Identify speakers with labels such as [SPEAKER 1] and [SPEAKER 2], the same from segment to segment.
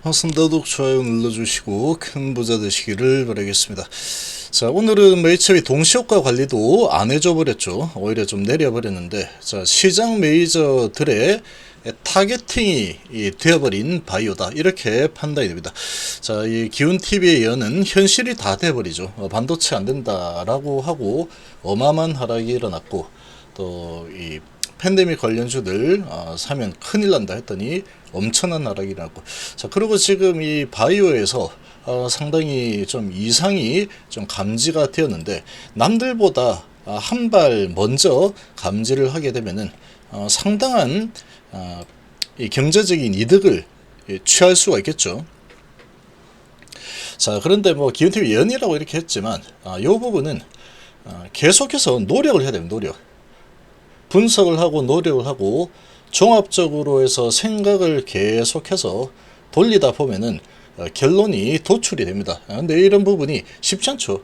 [SPEAKER 1] 반갑습니다. 구독, 좋아요 눌러주시고 큰 부자 되시기를 바라겠습니다. 자, 오늘은 메이저의 동시효과 관리도 안 해줘 버렸죠. 오히려 좀 내려버렸는데, 자, 시장 메이저들의 타겟팅이 되어버린 바이오다, 이렇게 판단이 됩니다. 자, 이 기운TV에 이어는 현실이 다 돼버리죠. 반도체 안 된다라고 하고 어마어마한 하락이 일어났고, 또 이 팬데믹 관련주들 사면 큰일 난다 했더니 엄청난 하락이 일어났고, 자, 그리고 지금 이 바이오에서 상당히 좀 이상이 좀 감지가 되었는데, 남들보다 한 발 먼저 감지를 하게 되면은 상당한 이 경제적인 이득을 취할 수가 있겠죠. 자, 그런데 뭐 기운TV 연이라고 이렇게 했지만 이 부분은 계속해서 노력을 해야 됩니다. 노력. 분석을 하고 노력을 하고 종합적으로 해서 생각을 계속해서 돌리다 보면은 결론이 도출이 됩니다. 근데 이런 부분이 쉽지 않죠.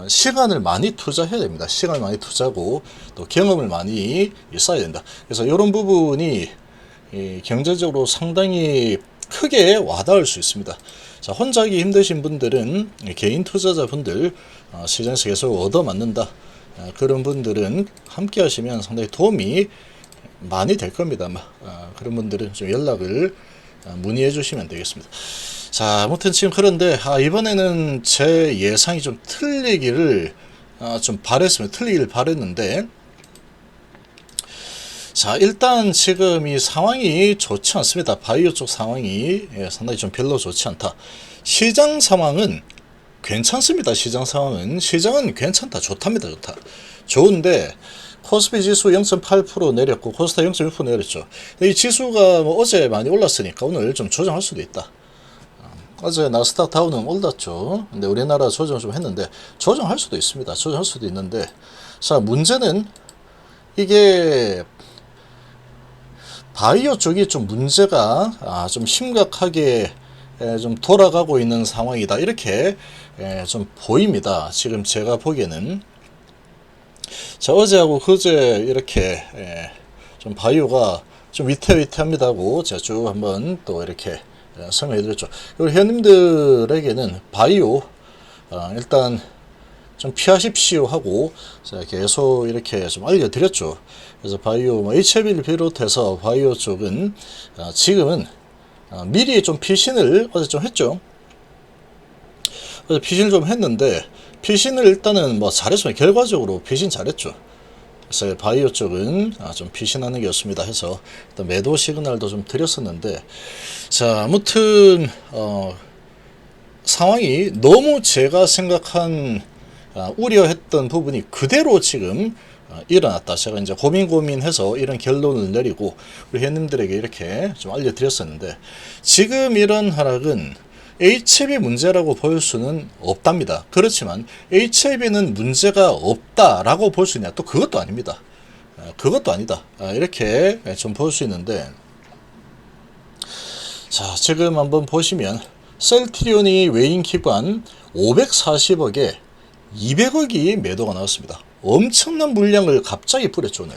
[SPEAKER 1] 시간을 많이 투자해야 됩니다. 시간을 많이 투자하고 또 경험을 많이 쌓아야 된다. 그래서 이런 부분이 경제적으로 상당히 크게 와닿을 수 있습니다. 자, 혼자 하기 힘드신 분들은, 개인 투자자분들 시장에서 계속 얻어맞는다, 그런 분들은 함께 하시면 상당히 도움이 많이 될 겁니다. 그런 분들은 좀 연락을 문의해 주시면 되겠습니다. 자, 아무튼 지금 그런데 이번에는 제 예상이 좀 틀리기를 좀 바랬습니다. 틀리기를 바랬는데, 자, 일단 지금 이 상황이 좋지 않습니다. 바이오 쪽 상황이 상당히 좀 별로 좋지 않다. 시장 상황은 괜찮습니다. 시장은 괜찮다. 좋답니다. 좋다. 좋은데 코스피 지수 0.8% 내렸고 코스닥 0.1% 내렸죠. 이 지수가 뭐 어제 많이 올랐으니까 오늘 좀 조정할 수도 있다. 어제 나스닥 다우는 올랐죠. 근데 우리나라 조정 좀 했는데 조정할 수도 있습니다. 조정할 수도 있는데, 자, 문제는 이게 바이오 쪽이 좀 문제가 좀 심각하게 좀 돌아가고 있는 상황이다, 이렇게 좀 보입니다. 지금 제가 보기에는. 자, 어제하고 그제 이렇게 좀 바이오가 좀 위태위태합니다고 제가 쭉 한번 또 이렇게 설명해 드렸죠. 그리고 회원님들에게는 바이오 일단 좀 피하십시오 하고 제가 계속 이렇게 좀 알려드렸죠. 그래서 바이오, HLB를 비롯해서 바이오 쪽은 지금은 미리 좀 피신을 어제 좀 했죠. 어제 피신을 좀 했는데, 피신을 일단은 뭐 잘했습니다. 결과적으로 피신 잘했죠. 그래서 바이오 쪽은 좀 피신하는 게 좋습니다 해서 일단 매도 시그널도 좀 드렸었는데, 자, 아무튼 상황이 너무 제가 생각한 우려했던 부분이 그대로 지금 일어났다. 제가 이제 고민해서 이런 결론을 내리고 우리 회원님들에게 이렇게 좀 알려드렸었는데, 지금 이런 하락은 HLB 문제라고 볼 수는 없답니다. 그렇지만 HLB는 문제가 없다라고 볼 수 있냐? 또 그것도 아닙니다. 그것도 아니다. 이렇게 좀 볼 수 있는데, 자, 지금 한번 보시면 셀트리온이 외인 기관 540억에 200억이 매도가 나왔습니다. 엄청난 물량을 갑자기 뿌렸죠. 오늘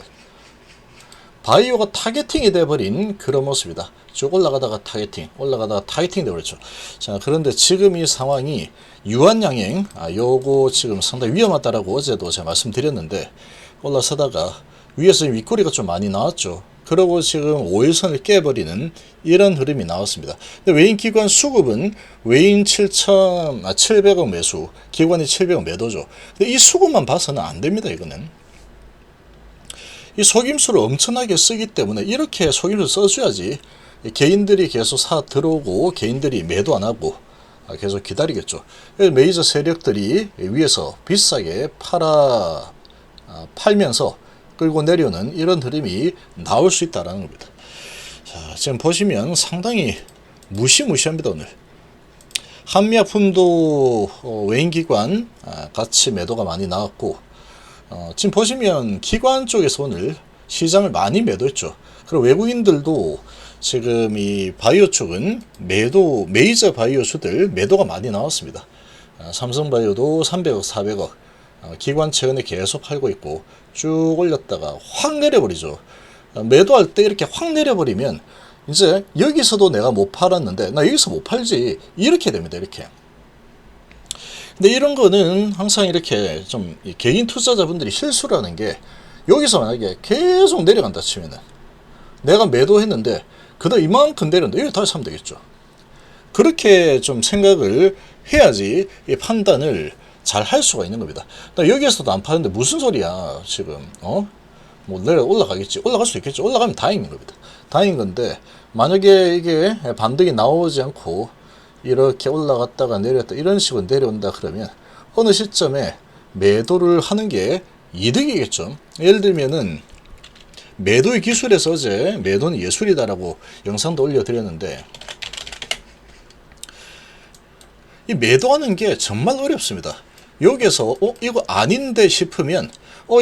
[SPEAKER 1] 바이오가 타겟팅이 돼버린 그런 모습이다. 쭉 올라가다가 타겟팅 돼버렸죠. 자, 그런데 지금 이 상황이 유한양행 요거 지금 상당히 위험하다라고 어제도 제가 말씀드렸는데, 올라서다가 위에서 윗꼬리가 좀 많이 나왔죠. 그리고 지금 5일선을 깨버리는 이런 흐름이 나왔습니다. 근데 외인 기관 수급은 외인 700억 매수, 기관이 700억 매도죠. 근데 이 수급만 봐서는 안 됩니다. 이거는 이 속임수를 엄청나게 쓰기 때문에 이렇게 속임수를 써줘야지 개인들이 계속 사 들어오고 개인들이 매도 안 하고 계속 기다리겠죠. 메이저 세력들이 위에서 비싸게 팔면서 끌고 내려오는 이런 흐름이 나올 수 있다는 겁니다. 자, 지금 보시면 상당히 무시무시합니다. 오늘 한미약품도 외인기관 같이 매도가 많이 나왔고, 지금 보시면 기관 쪽에서 오늘 시장을 많이 매도했죠. 그리고 외국인들도 지금 이 바이오 쪽은 메이저 바이오 수들 매도가 많이 나왔습니다. 삼성바이오도 300억, 400억 기관 최근에 계속 팔고 있고, 쭉 올렸다가 확 내려버리죠. 매도할 때 이렇게 확 내려버리면 이제 여기서도 내가 못 팔았는데 나 여기서 못 팔지, 이렇게 됩니다. 이렇게. 근데 이런 거는 항상 이렇게 좀 개인 투자자분들이 실수라는 게, 여기서 만약에 계속 내려간다 치면은 내가 매도했는데 그다음 이만큼 내렸는데 여기 다시 사면 되겠죠. 그렇게 좀 생각을 해야지 이 판단을 잘 할 수가 있는 겁니다. 여기에서도 안 파는데 무슨 소리야 지금, 뭐 내려 올라가겠지, 올라갈 수 있겠죠. 올라가면 다행인 겁니다. 다행인 건데, 만약에 이게 반등이 나오지 않고 이렇게 올라갔다가 내렸다 이런 식으로 내려온다 그러면 어느 시점에 매도를 하는 게 이득이겠죠. 예를 들면은 매도의 기술에서 어제 매도는 예술이다라고 영상도 올려드렸는데, 이 매도하는 게 정말 어렵습니다. 여기서 이거 아닌데 싶으면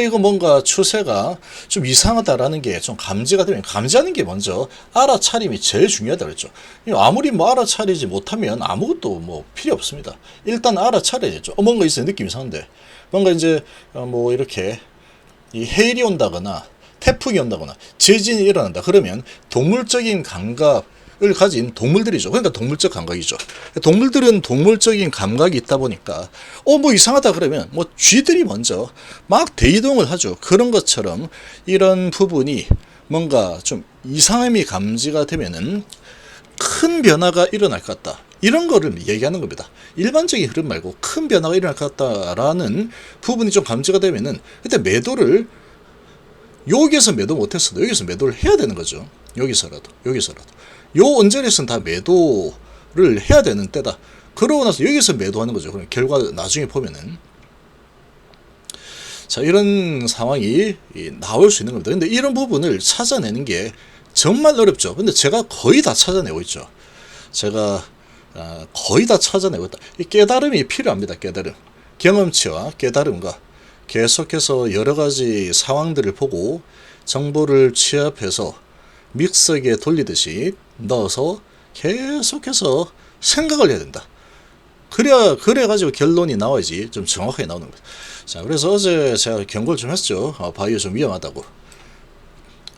[SPEAKER 1] 이거 뭔가 추세가 좀 이상하다라는 게 좀 감지가 되면, 감지하는 게 먼저 알아차림이 제일 중요하다 그랬죠. 아무리 뭐 알아차리지 못하면 아무것도 뭐 필요 없습니다. 일단 알아차려야겠죠. 뭔가 있어요. 느낌이 이상한데. 뭔가 이제 뭐 이렇게 이 해일이 온다거나 태풍이 온다거나 지진이 일어난다 그러면 동물적인 감각을 가진 동물들이죠. 그러니까 동물적 감각이죠. 동물들은 동물적인 감각이 있다 보니까 뭐 이상하다 그러면 뭐 쥐들이 먼저 막 대이동을 하죠. 그런 것처럼 이런 부분이 뭔가 좀 이상함이 감지가 되면은 큰 변화가 일어날 것 같다, 이런 거를 얘기하는 겁니다. 일반적인 흐름 말고 큰 변화가 일어날 것 같다라는 부분이 좀 감지가 되면은 그때 매도를, 여기에서 매도 못했어도 여기서 매도를 해야 되는 거죠. 여기서라도 요 언저리에서는 다 매도를 해야 되는 때다. 그러고 나서 여기서 매도하는 거죠. 그럼 결과 나중에 보면은, 자, 이런 상황이 나올 수 있는 겁니다. 근데 이런 부분을 찾아내는 게 정말 어렵죠. 근데 제가 거의 다 찾아내고 있죠. 제가 거의 다 찾아내고 있다. 이 깨달음이 필요합니다. 깨달음, 경험치와 깨달음과 계속해서 여러 가지 상황들을 보고 정보를 취합해서 믹서기에 돌리듯이 넣어서 계속해서 생각을 해야 된다. 그래가지고 결론이 나와야지 좀 정확하게 나오는 겁니다. 자, 그래서 어제 제가 경고를 좀 했죠. 바이오 좀 위험하다고.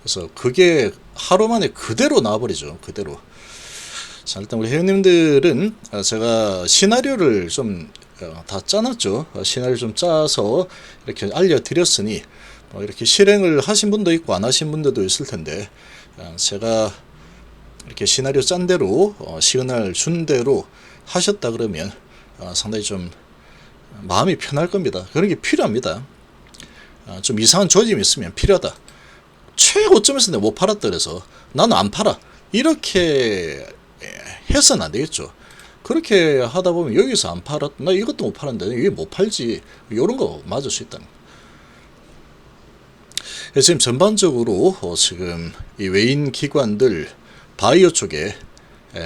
[SPEAKER 1] 그래서 그게 하루 만에 그대로 나와버리죠. 그대로. 자, 일단 우리 회원님들은 제가 시나리오를 좀 다 짜놨죠. 시나리오 좀 짜서 이렇게 알려드렸으니 이렇게 실행을 하신 분도 있고 안 하신 분들도 있을 텐데, 제가 이렇게 시나리오 짠 대로 시그널 준 대로 하셨다 그러면 상당히 좀 마음이 편할 겁니다. 그런 게 필요합니다. 좀 이상한 조짐이 있으면 필요하다. 최고점에서 내가 못 팔았다 그래서 나는 안 팔아, 이렇게 해서는 안 되겠죠. 그렇게 하다 보면 여기서 안 팔았, 나 이것도 못 팔았는데 이게 못 팔지, 이런 거 맞을 수 있다. 지금 전반적으로 지금 이 외인 기관들 바이오 쪽에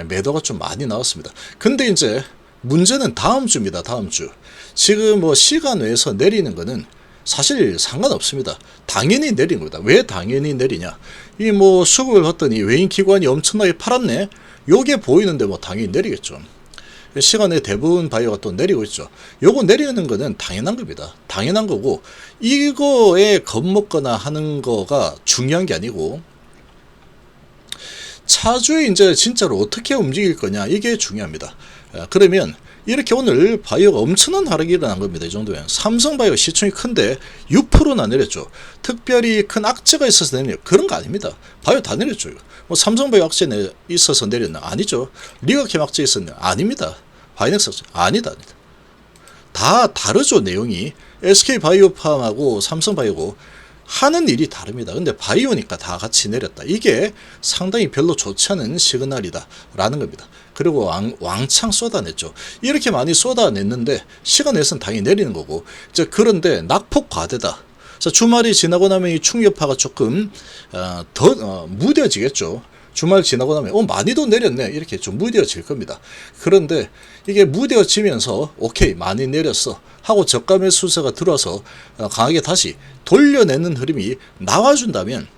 [SPEAKER 1] 매도가 좀 많이 나왔습니다. 근데 이제 문제는 다음 주입니다. 다음 주. 지금 뭐 시간 외에서 내리는 거는 사실 상관없습니다. 당연히 내리는 겁니다. 왜 당연히 내리냐? 이 뭐 수급을 봤더니 외인 기관이 엄청나게 팔았네. 요게 보이는데 뭐 당연히 내리겠죠. 시간에 대부분 바이오가 또 내리고 있죠. 요거 내리는 거는 당연한 겁니다. 당연한 거고, 이거에 겁먹거나 하는 거가 중요한 게 아니고, 차주에 이제 진짜로 어떻게 움직일 거냐, 이게 중요합니다. 그러면 이렇게 오늘 바이오가 엄청난 하락이 일어난 겁니다. 이 정도면 삼성바이오 시총이 큰데 6%나 내렸죠. 특별히 큰 악재가 있어서 내렸냐, 그런 거 아닙니다. 바이오 다 내렸죠. 뭐 삼성바이오 악재 있어서 내렸나? 아니죠. 리가캠 악재 있었나? 아닙니다. 바이넥스 악재? 아니다. 다 다르죠. 내용이 SK바이오팜하고 삼성바이오고 하는 일이 다릅니다. 근데 바이오니까 다 같이 내렸다. 이게 상당히 별로 좋지 않은 시그널이다 라는 겁니다. 그리고 왕창 쏟아냈죠. 이렇게 많이 쏟아냈는데 시간 내에서는 당연히 내리는 거고, 이제 그런데 낙폭 과대다. 자, 주말이 지나고 나면 이 충격파가 조금 더 무뎌지겠죠. 주말 지나고 나면 많이 더 내렸네, 이렇게 좀 무뎌질 겁니다. 그런데 이게 무뎌지면서 오케이 많이 내렸어 하고 저가 매수세가 들어와서 강하게 다시 돌려내는 흐름이 나와준다면,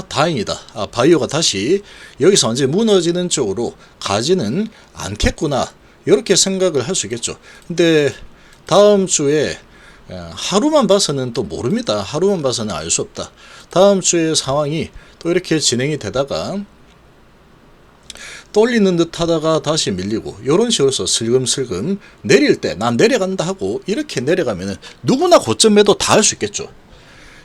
[SPEAKER 1] 다행이다. 바이오가 다시 여기서 완전히 무너지는 쪽으로 가지는 않겠구나, 이렇게 생각을 할 수 있겠죠. 근데 다음 주에 하루만 봐서는 또 모릅니다. 하루만 봐서는 알 수 없다. 다음 주의 상황이 또 이렇게 진행이 되다가 떨리는 듯 하다가 다시 밀리고 이런 식으로 해서 슬금슬금 내릴 때 난 내려간다 하고 이렇게 내려가면은 누구나 고점 매도 다 할 수 있겠죠.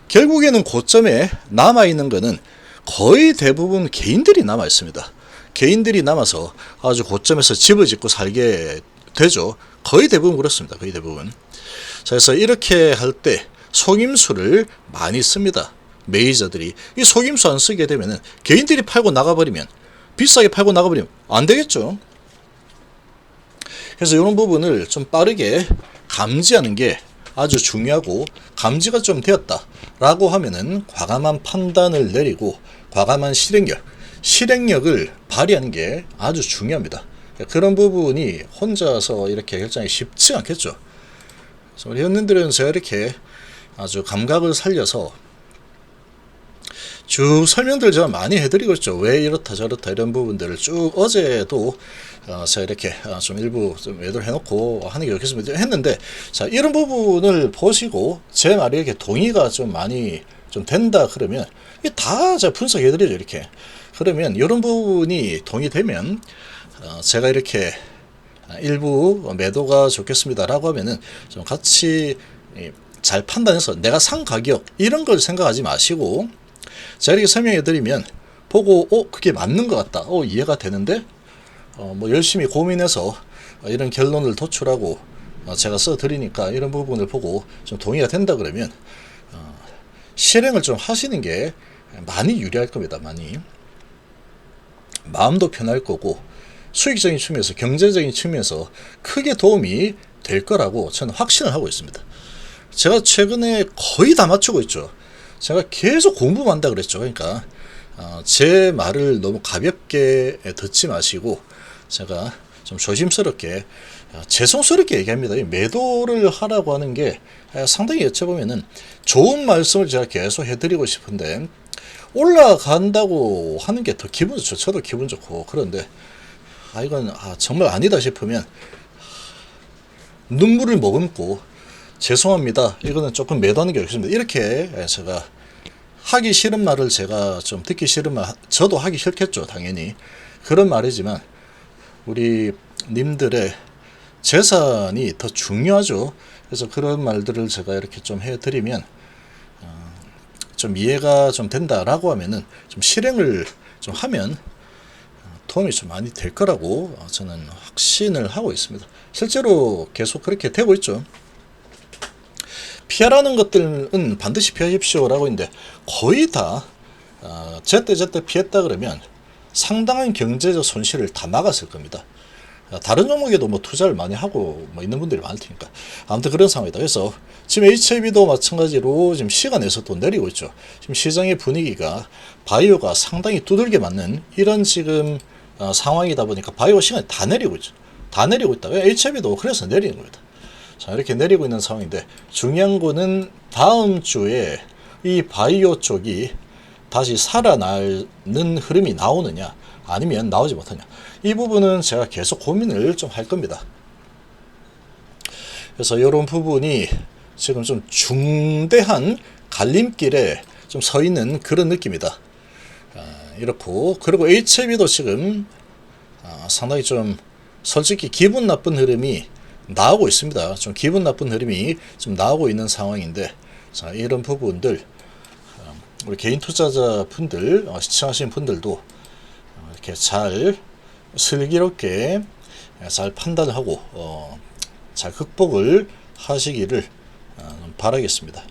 [SPEAKER 1] 결국에는 고점에 남아있는 거는 거의 대부분 개인들이 남아 있습니다. 개인들이 남아서 아주 고점에서 집을 짓고 살게 되죠. 거의 대부분 그렇습니다. 거의 대부분. 자, 그래서 이렇게 할 때 속임수를 많이 씁니다. 메이저들이. 이 속임수 안 쓰게 되면은 개인들이 팔고 나가버리면, 비싸게 팔고 나가버리면 안 되겠죠. 그래서 이런 부분을 좀 빠르게 감지하는 게 아주 중요하고, 감지가 좀 되었다라고 하면은 과감한 판단을 내리고 과감한 실행력을 발휘하는 게 아주 중요합니다. 그런 부분이 혼자서 이렇게 결정이 쉽지 않겠죠. 그래서 우리 회원님들은 제가 이렇게 아주 감각을 살려서 쭉 설명들 제가 많이 해드리고 있죠. 왜 이렇다 저렇다 이런 부분들을 쭉 어제도 제가 이렇게 좀 일부 좀 매도를 해놓고 하는 게 좋겠습니다 했는데, 자, 이런 부분을 보시고 제 말이 이렇게 동의가 좀 많이 좀 된다 그러면 이게 다 제가 분석해드리죠. 이렇게 그러면 이런 부분이 동의되면 제가 이렇게 일부 매도가 좋겠습니다 라고 하면은 좀 같이 잘 판단해서 내가 산 가격 이런 걸 생각하지 마시고, 제가 이렇게 설명해 드리면 보고 그게 맞는 것 같다, 이해가 되는데 뭐 열심히 고민해서 이런 결론을 도출하고 제가 써 드리니까 이런 부분을 보고 좀 동의가 된다 그러면 실행을 좀 하시는 게 많이 유리할 겁니다. 많이 마음도 편할 거고 수익적인 측면에서, 경제적인 측면에서 크게 도움이 될 거라고 저는 확신을 하고 있습니다. 제가 최근에 거의 다 맞추고 있죠. 제가 계속 공부만 한다 그랬죠. 그러니까 제 말을 너무 가볍게 듣지 마시고 제가 좀 조심스럽게 죄송스럽게 얘기합니다. 매도를 하라고 하는 게 상당히 여쭤보면은 좋은 말씀을 제가 계속 해드리고 싶은데 올라간다고 하는 게 더 기분 좋죠. 저도 기분 좋고. 그런데 이건 정말 아니다 싶으면 눈물을 머금고 죄송합니다, 이거는 조금 매도하는 게 좋습니다, 이렇게 제가 하기 싫은 말을, 제가 좀 듣기 싫은 말, 저도 하기 싫겠죠 당연히. 그런 말이지만 우리 님들의 재산이 더 중요하죠. 그래서 그런 말들을 제가 이렇게 좀 해드리면 좀 이해가 좀 된다라고 하면은 좀 실행을 좀 하면 도움이 좀 많이 될 거라고 저는 확신을 하고 있습니다. 실제로 계속 그렇게 되고 있죠. 피하라는 것들은 반드시 피하십시오라고 있는데 거의 다 제때 피했다 그러면 상당한 경제적 손실을 다 막았을 겁니다. 다른 종목에도 뭐 투자를 많이 하고 뭐 있는 분들이 많을 테니까. 아무튼 그런 상황이다. 그래서 지금 HIB도 마찬가지로 지금 시간에서 또 내리고 있죠. 지금 시장의 분위기가 바이오가 상당히 두들겨 맞는 이런 지금 상황이다 보니까 바이오 시간이 다 내리고 있죠. 다 내리고 있다. HIB도 그래서 내리는 겁니다. 자, 이렇게 내리고 있는 상황인데 중요한 거는 다음 주에 이 바이오 쪽이 다시 살아나는 흐름이 나오느냐 아니면 나오지 못하냐, 이 부분은 제가 계속 고민을 좀 할 겁니다. 그래서 이런 부분이 지금 좀 중대한 갈림길에 좀 서 있는 그런 느낌이다. 이렇고, 그리고 HIB도 지금 상당히 좀 솔직히 기분 나쁜 흐름이 나오고 있습니다. 좀 기분 나쁜 흐름이 좀 나오고 있는 상황인데, 자, 이런 부분들 우리 개인 투자자 분들, 시청하시는 분들도 이렇게 잘 슬기롭게 잘 판단을 하고 잘 극복을 하시기를 바라겠습니다.